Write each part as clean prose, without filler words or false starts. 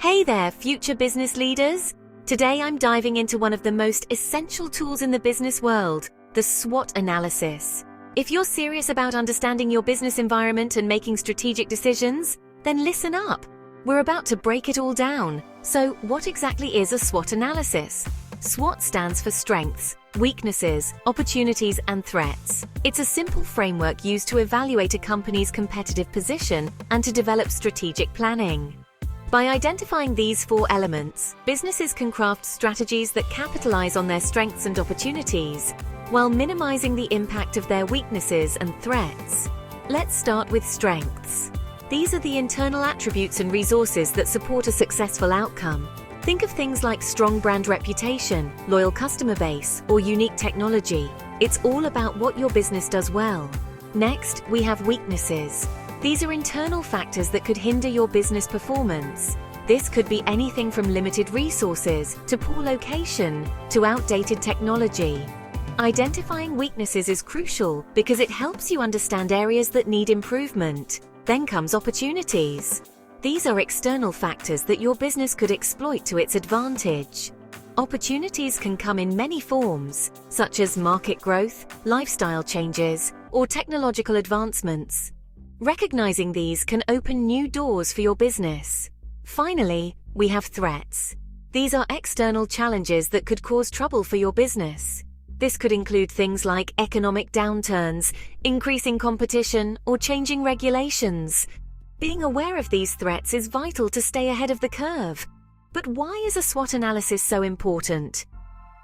Hey there, future business leaders! Today I'm diving into one of the most essential tools in the business world, the SWOT analysis. If you're serious about understanding your business environment and making strategic decisions, then listen up. We're about to break it all down. So, what exactly is a SWOT analysis? SWOT stands for strengths, weaknesses, opportunities, and threats. It's a simple framework used to evaluate a company's competitive position and to develop strategic planning. By identifying these four elements, businesses can craft strategies that capitalize on their strengths and opportunities, while minimizing the impact of their weaknesses and threats. Let's start with strengths. These are the internal attributes and resources that support a successful outcome. Think of things like strong brand reputation, loyal customer base, or unique technology. It's all about what your business does well. Next, we have weaknesses. These are internal factors that could hinder your business performance. This could be anything from limited resources, to poor location, to outdated technology. Identifying weaknesses is crucial because it helps you understand areas that need improvement. Then comes opportunities. These are external factors that your business could exploit to its advantage. Opportunities can come in many forms, such as market growth, lifestyle changes, or technological advancements. Recognizing these can open new doors for your business. Finally, we have threats. These are external challenges that could cause trouble for your business. This could include things like economic downturns, increasing competition, or changing regulations. Being aware of these threats is vital to stay ahead of the curve. But why is a SWOT analysis so important?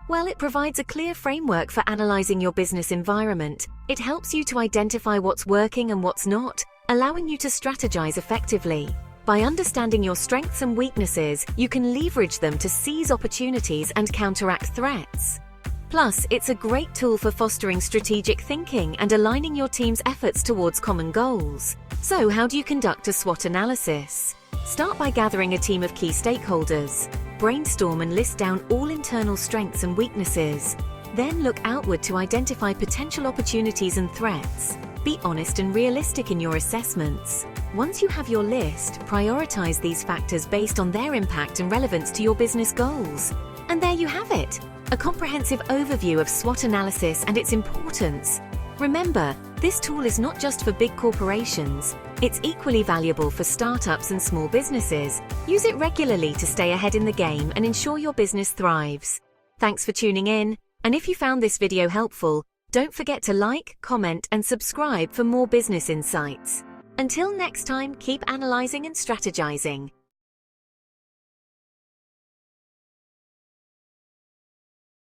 Well, it provides a clear framework for analyzing your business environment. It helps you to identify what's working and what's not, allowing you to strategize effectively. By understanding your strengths and weaknesses, you can leverage them to seize opportunities and counteract threats. Plus, it's a great tool for fostering strategic thinking and aligning your team's efforts towards common goals. So, how do you conduct a SWOT analysis? Start by gathering a team of key stakeholders. Brainstorm and list down all internal strengths and weaknesses. Then look outward to identify potential opportunities and threats. Be honest and realistic in your assessments. Once you have your list, prioritize these factors based on their impact and relevance to your business goals. And there you have it, a comprehensive overview of SWOT analysis and its importance. Remember, this tool is not just for big corporations. It's equally valuable for startups and small businesses. Use it regularly to stay ahead in the game and ensure your business thrives. Thanks for tuning in, and if you found this video helpful, don't forget to like, comment, and subscribe for more business insights. Until next time, keep analyzing and strategizing.